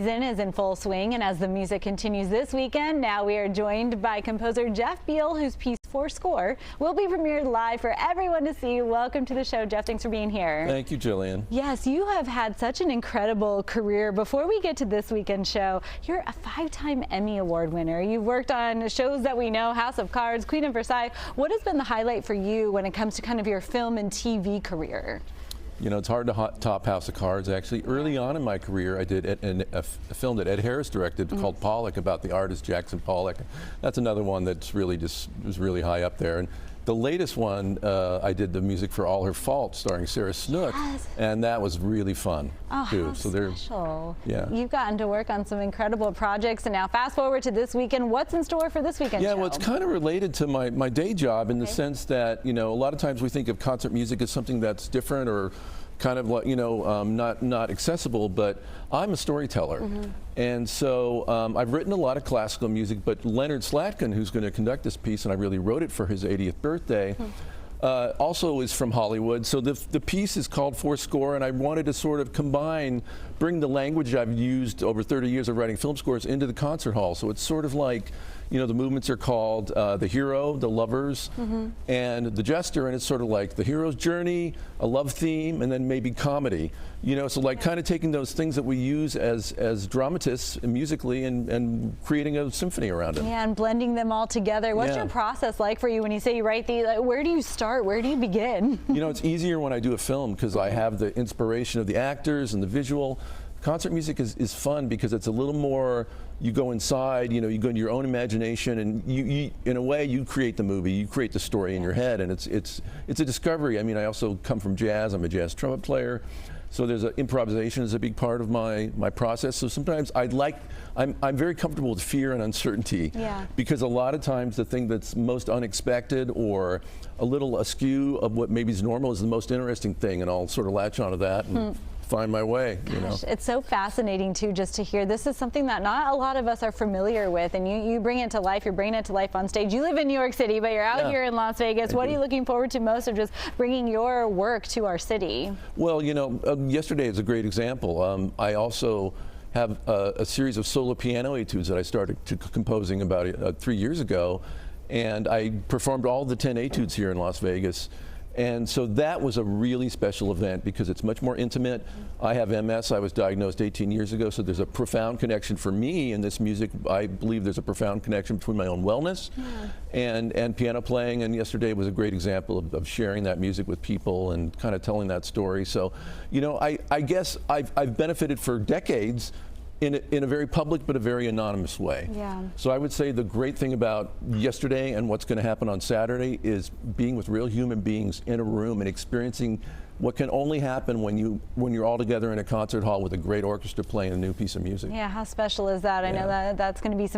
Season is in full swing, and as the music continues this weekend, now we are joined by composer Jeff Beal, whose piece Fourscore will be premiered live for everyone to see. Welcome to the show, Jeff. Thanks for being here. Thank you, Jillian. Yes, you have had such an incredible career. Before we get to this weekend show, you're a 5-time Emmy Award winner. You've worked on shows that we know, House of Cards, Queen of Versailles. What has been the highlight for you when it comes to kind of your film and TV career? You know, it's hard to top House of Cards, actually. Early on in my career, I did a film that Ed Harris directed called Pollock, about the artist Jackson Pollock. That's another one that's really was really high up there. And the latest one, I did the music for All Her Fault, starring Sarah Snook, and that was really fun, too. How special. Yeah. You've gotten to work on some incredible projects, and now fast forward to this weekend. What's in store for this weekend show? Well, it's kind of related to my day job in the sense that, you know, a lot of times we think of concert music as something that's different or kind of like, you know, not accessible, but I'm a storyteller. And so I've written a lot of classical music, but Leonard Slatkin, who's going to conduct this piece, and I really wrote it for his 80th birthday, also is from Hollywood. So the piece is called Fourscore, and I wanted to sort of bring the language I've used over 30 years of writing film scores into the concert hall. So it's sort of like, you know, the movements are called the hero, the lovers, and the jester, and it's sort of like the hero's journey, a love theme, and then maybe comedy. You know, so like kind of taking those things that we use as dramatists musically and creating a symphony around it. Yeah, and blending them all together. What's your process like for you when you say you write these? Like, where do you start? Where do you begin? You know, it's easier when I do a film because I have the inspiration of the actors and the visual. Concert music is fun because it's a little more, you go inside, you know, you go into your own imagination, and you in a way you create the movie, you create the story in your head, and it's a discovery. I mean, I also come from jazz. I'm a jazz trumpet player, so there's improvisation is a big part of my process. So sometimes I'm very comfortable with fear and uncertainty, because a lot of times the thing that's most unexpected or a little askew of what maybe is normal is the most interesting thing, and I'll sort of latch onto that and find my way. You know, it's so fascinating too, just to hear. This is something that not a lot of us are familiar with, and you bring it to life. You're bringing it to life on stage. You live in New York City, but you're out here in Las Vegas. What are you looking forward to most of just bringing your work to our city? Well, you know, yesterday is a great example. I also have a series of solo piano etudes that I started composing about 3 years ago, and I performed all the 10 etudes here in Las Vegas. And so that was a really special event because it's much more intimate. I have MS. I was diagnosed 18 years ago, so there's a profound connection for me in this music. I believe there's a profound connection between my own wellness and piano playing, and yesterday was a great example of sharing that music with people and kind of telling that story. So, you know, I guess I've benefited for decades in a very public but a very anonymous way. So I would say the great thing about yesterday and what's going to happen on Saturday is being with real human beings in a room and experiencing what can only happen when you're all together in a concert hall with a great orchestra playing a new piece of music. Yeah, how special is that? I know that's going to be some